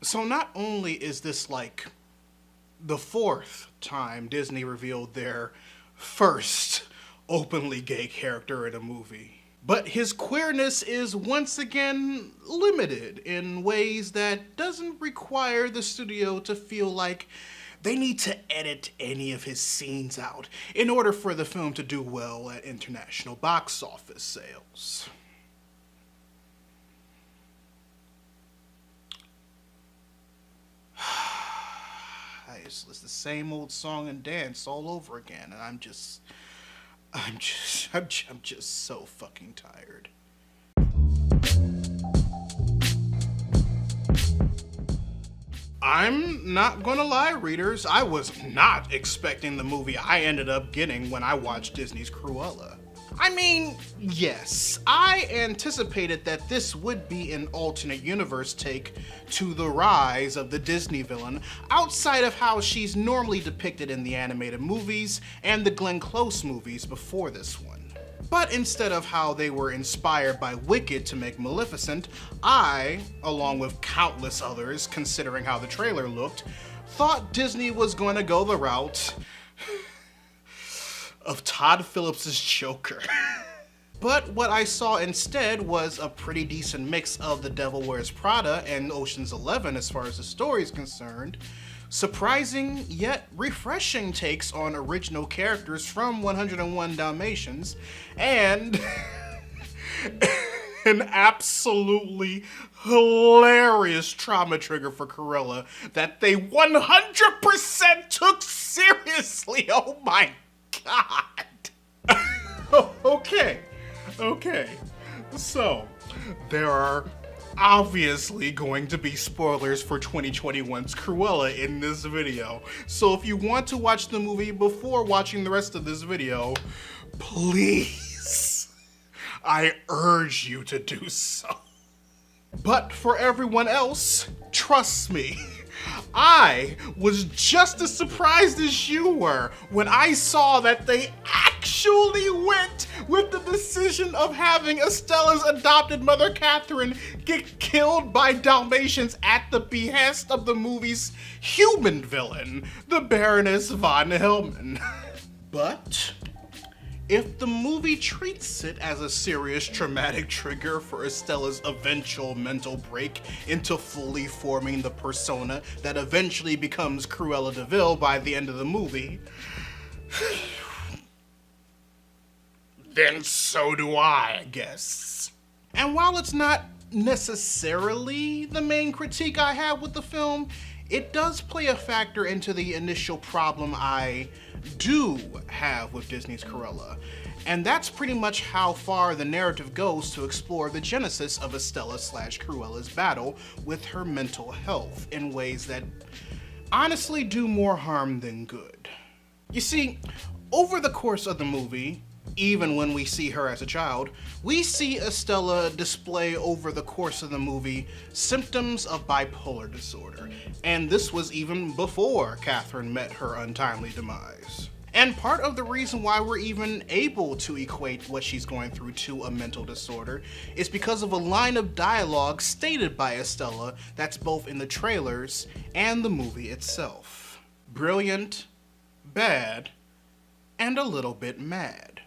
So not only is this like the fourth time Disney revealed their first openly gay character in a movie, but his queerness is once again limited in ways that doesn't require the studio to feel like they need to edit any of his scenes out in order for the film to do well at international box office sales. It's the same old song and dance all over again, and I'm just so fucking tired. I'm not gonna lie, readers, I was not expecting the movie I ended up getting when I watched Disney's Cruella. I mean, yes, I anticipated that this would be an alternate universe take to the rise of the Disney villain, outside of how she's normally depicted in the animated movies and the Glenn Close movies before this one. But instead of how they were inspired by Wicked to make Maleficent, I, along with countless others considering how the trailer looked, thought Disney was going to go the route of Todd Phillips' Joker. But what I saw instead was a pretty decent mix of The Devil Wears Prada and Ocean's 11 as far as the story is concerned, surprising yet refreshing takes on original characters from 101 Dalmatians, and an absolutely hilarious trauma trigger for Cruella that they 100% took seriously. Oh my God. Okay. So, there are obviously going to be spoilers for 2021's Cruella in this video. So if you want to watch the movie before watching the rest of this video, please, I urge you to do so. But for everyone else, trust me, I was just as surprised as you were when I saw that they actually went with the decision of having Estella's adopted mother, Catherine, get killed by Dalmatians at the behest of the movie's human villain, the Baroness von Hellman. But if the movie treats it as a serious traumatic trigger for Estella's eventual mental break into fully forming the persona that eventually becomes Cruella de Vil by the end of the movie, then so do I guess. And while it's not necessarily the main critique I have with the film, it does play a factor into the initial problem I do have with Disney's Cruella. And that's pretty much how far the narrative goes to explore the genesis of Estella/Cruella's battle with her mental health in ways that honestly do more harm than good. You see, over the course of the movie, even when we see her as a child, we see Estella display over the course of the movie symptoms of bipolar disorder, and this was even before Catherine met her untimely demise. And part of the reason why we're even able to equate what she's going through to a mental disorder is because of a line of dialogue stated by Estella that's both in the trailers and the movie itself. Brilliant, bad, and a little bit mad.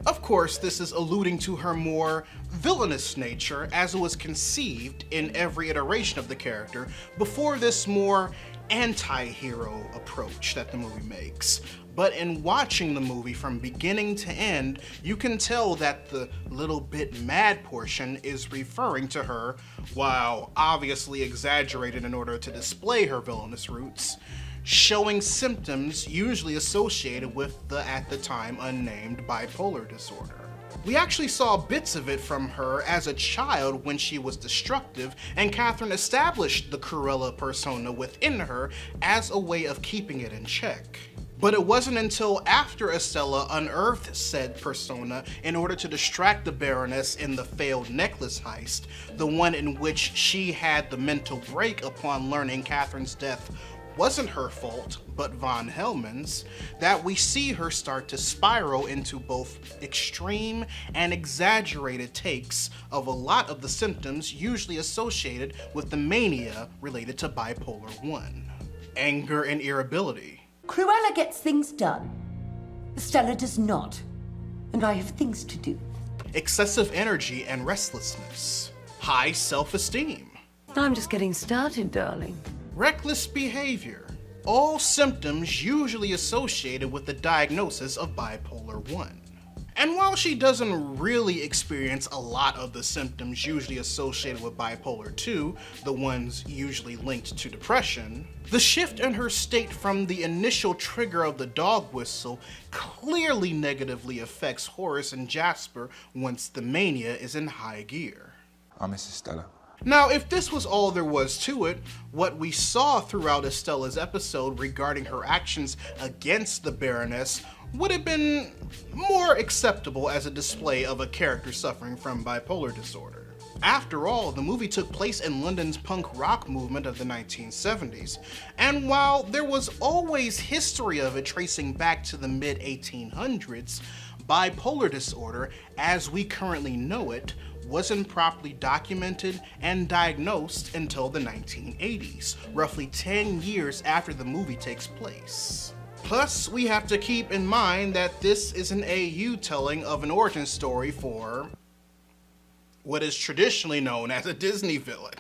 Of course, this is alluding to her more villainous nature as it was conceived in every iteration of the character before this more anti-hero approach that the movie makes. But in watching the movie from beginning to end, you can tell that the little bit mad portion is referring to her, while obviously exaggerated in order to display her villainous roots, showing symptoms usually associated with the at the time unnamed bipolar disorder. We actually saw bits of it from her as a child when she was destructive, and Catherine established the Cruella persona within her as a way of keeping it in check. But it wasn't until after Estella unearthed said persona in order to distract the Baroness in the failed necklace heist, the one in which she had the mental break upon learning Catherine's death wasn't her fault, but Von Hellman's, that we see her start to spiral into both extreme and exaggerated takes of a lot of the symptoms usually associated with the mania related to bipolar 1. Anger and irritability. Cruella gets things done. Stella does not. And I have things to do. Excessive energy and restlessness. High self-esteem. I'm just getting started, darling. Reckless behavior. All symptoms usually associated with the diagnosis of bipolar 1. And while she doesn't really experience a lot of the symptoms usually associated with bipolar 2, the ones usually linked to depression, the shift in her state from the initial trigger of the dog whistle clearly negatively affects Horace and Jasper once the mania is in high gear. I'm Mrs. Stella. Now, if this was all there was to it, what we saw throughout Estella's episode regarding her actions against the Baroness would have been more acceptable as a display of a character suffering from bipolar disorder. After all, the movie took place in London's punk rock movement of the 1970s, and while there was always history of it tracing back to the mid-1800s, bipolar disorder, as we currently know it, wasn't properly documented and diagnosed until the 1980s, roughly 10 years after the movie takes place. Plus, we have to keep in mind that this is an AU telling of an origin story for what is traditionally known as a Disney villain.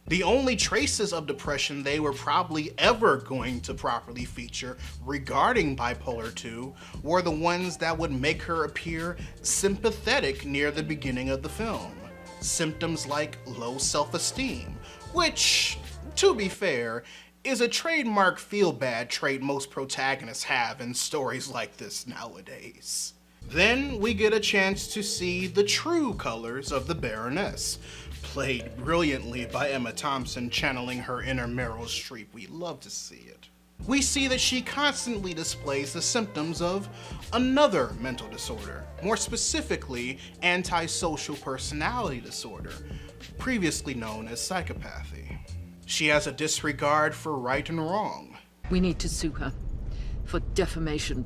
The only traces of depression they were probably ever going to properly feature regarding bipolar 2 were the ones that would make her appear sympathetic near the beginning of the film. Symptoms like low self-esteem, which, to be fair, is a trademark feel-bad trait most protagonists have in stories like this nowadays. Then we get a chance to see the true colors of the Baroness, played brilliantly by Emma Thompson channeling her inner Meryl Streep. We love to see it. We see that she constantly displays the symptoms of another mental disorder, more specifically antisocial personality disorder, previously known as psychopathy. She has a disregard for right and wrong. We need to sue her for defamation,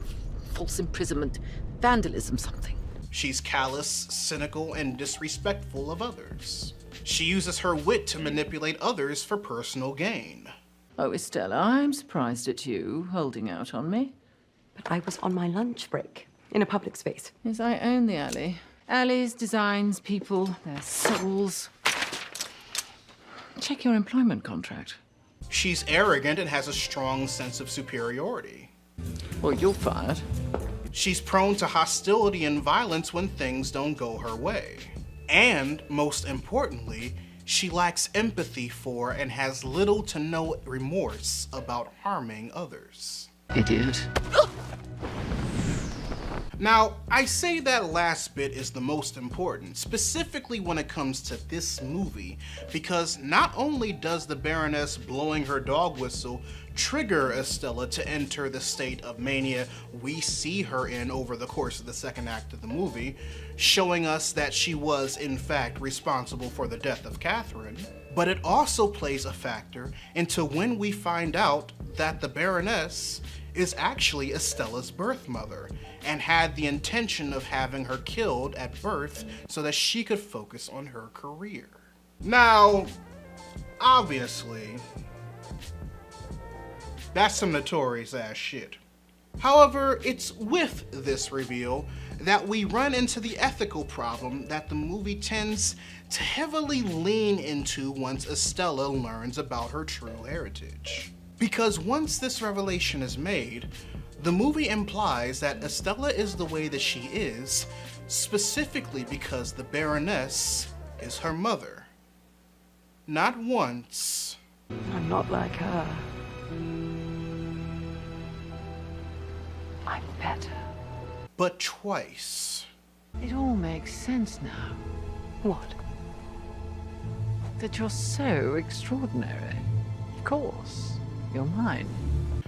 false imprisonment, vandalism, something. She's callous, cynical, and disrespectful of others. She uses her wit to manipulate others for personal gain. Oh, Estella, I'm surprised at you holding out on me. But I was on my lunch break in a public space. Yes, I own the alley. Alleys, designs, people, their souls. Check your employment contract. She's arrogant and has a strong sense of superiority. Well, you're fired. She's prone to hostility and violence when things don't go her way. And, most importantly, she lacks empathy for and has little to no remorse about harming others. Idiot. Now, I say that last bit is the most important, specifically when it comes to this movie, because not only does the Baroness blowing her dog whistle trigger Estella to enter the state of mania we see her in over the course of the second act of the movie, showing us that she was in fact responsible for the death of Catherine, but it also plays a factor into when we find out that the Baroness is actually Estella's birth mother and had the intention of having her killed at birth so that she could focus on her career. Now, obviously, that's some notorious ass shit. However, it's with this reveal that we run into the ethical problem that the movie tends to heavily lean into once Estella learns about her true heritage. Because once this revelation is made, the movie implies that Estella is the way that she is, specifically because the Baroness is her mother. Not once. I'm not like her. I'm better. But twice. It all makes sense now. What? That you're so extraordinary. Of course, you're mine.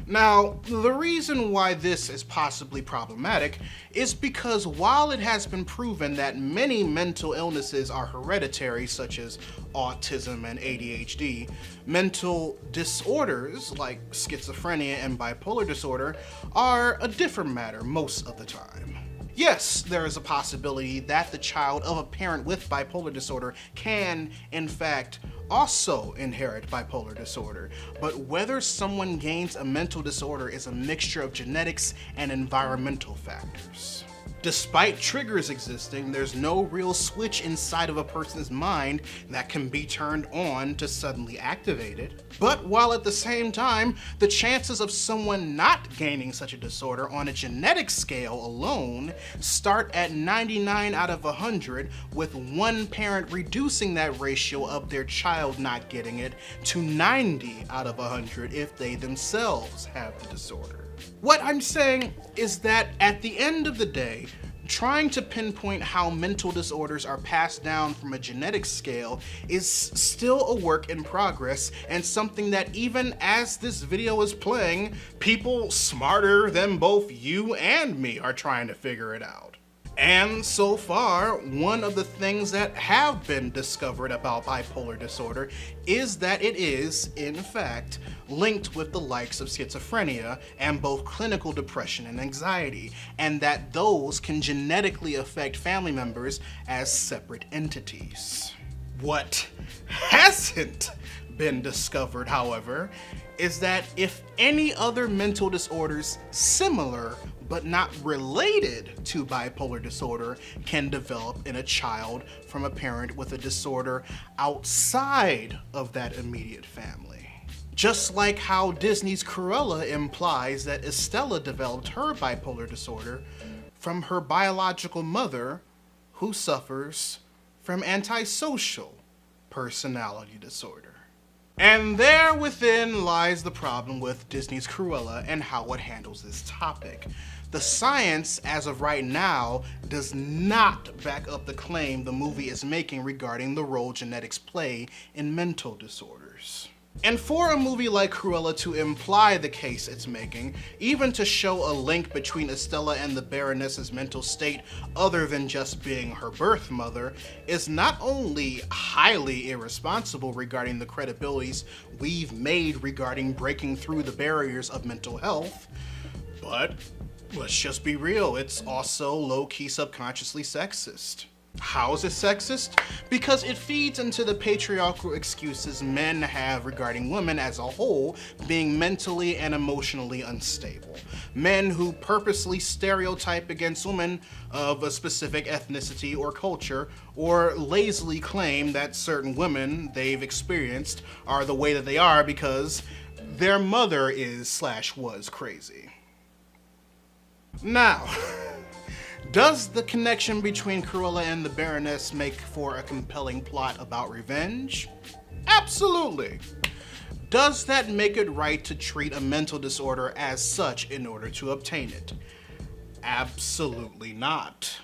Now, the reason why this is possibly problematic is because while it has been proven that many mental illnesses are hereditary, such as autism and ADHD, mental disorders like schizophrenia and bipolar disorder are a different matter most of the time. Yes, there is a possibility that the child of a parent with bipolar disorder can, in fact, also inherit bipolar disorder, but whether someone gains a mental disorder is a mixture of genetics and environmental factors. Despite triggers existing, there's no real switch inside of a person's mind that can be turned on to suddenly activate it. But while at the same time, the chances of someone not gaining such a disorder on a genetic scale alone start at 99 out of 100, with one parent reducing that ratio of their child not getting it to 90 out of 100 if they themselves have the disorder. What I'm saying is that at the end of the day, trying to pinpoint how mental disorders are passed down from a genetic scale is still a work in progress, and something that even as this video is playing, people smarter than both you and me are trying to figure it out. And so far, one of the things that have been discovered about bipolar disorder is that it is, in fact, linked with the likes of schizophrenia and both clinical depression and anxiety, and that those can genetically affect family members as separate entities. What hasn't been discovered, however, is that if any other mental disorders similar but not related to bipolar disorder can develop in a child from a parent with a disorder outside of that immediate family. Just like how Disney's Cruella implies that Estella developed her bipolar disorder from her biological mother, who suffers from antisocial personality disorder. And there within lies the problem with Disney's Cruella and how it handles this topic. The science, as of right now, does not back up the claim the movie is making regarding the role genetics play in mental disorders. And for a movie like Cruella to imply the case it's making, even to show a link between Estella and the Baroness's mental state other than just being her birth mother, is not only highly irresponsible regarding the credibilities we've made regarding breaking through the barriers of mental health, but let's just be real, it's also low-key subconsciously sexist. How is it sexist? Because it feeds into the patriarchal excuses men have regarding women as a whole being mentally and emotionally unstable. Men who purposely stereotype against women of a specific ethnicity or culture, or lazily claim that certain women they've experienced are the way that they are because their mother is/was crazy. Now, does the connection between Cruella and the Baroness make for a compelling plot about revenge? Absolutely. Does that make it right to treat a mental disorder as such in order to obtain it? Absolutely not.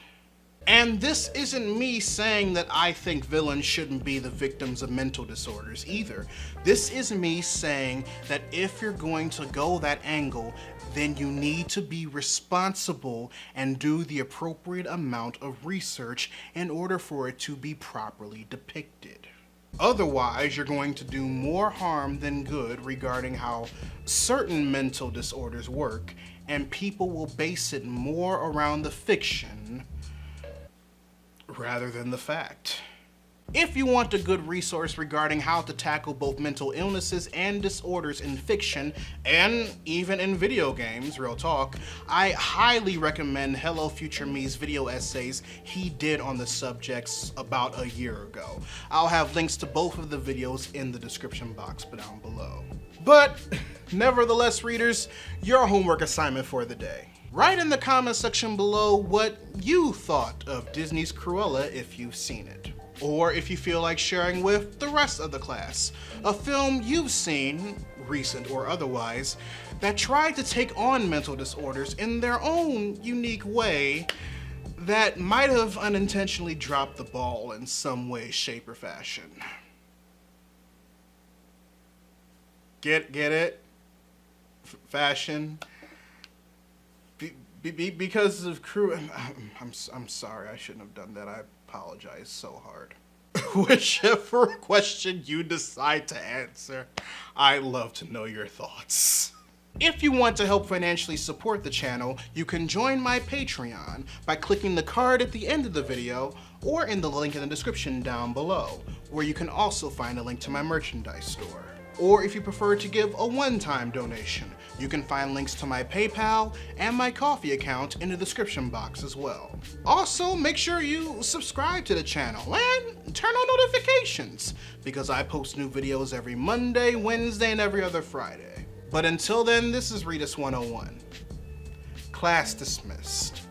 And this isn't me saying that I think villains shouldn't be the victims of mental disorders either. This is me saying that if you're going to go that angle, then you need to be responsible and do the appropriate amount of research in order for it to be properly depicted. Otherwise, you're going to do more harm than good regarding how certain mental disorders work, and people will base it more around the fiction rather than the fact. If you want a good resource regarding how to tackle both mental illnesses and disorders in fiction, and even in video games, real talk, I highly recommend Hello Future Me's video essays he did on the subjects about a year ago. I'll have links to both of the videos in the description box down below. But nevertheless, readers, your homework assignment for the day. Write in the comment section below what you thought of Disney's Cruella if you've seen it. Or if you feel like sharing with the rest of the class, a film you've seen, recent or otherwise, that tried to take on mental disorders in their own unique way that might have unintentionally dropped the ball in some way, shape, or fashion. Get it? fashion. Because of I'm sorry, I shouldn't have done that. I apologize so hard. Whichever question you decide to answer, I'd love to know your thoughts. If you want to help financially support the channel, you can join my Patreon by clicking the card at the end of the video or in the link in the description down below, where you can also find a link to my merchandise store. Or if you prefer to give a one-time donation, you can find links to my PayPal and my Ko-fi account in the description box as well. Also, make sure you subscribe to the channel and turn on notifications, because I post new videos every Monday, Wednesday, and every other Friday. But until then, this is Readus 101. Class dismissed.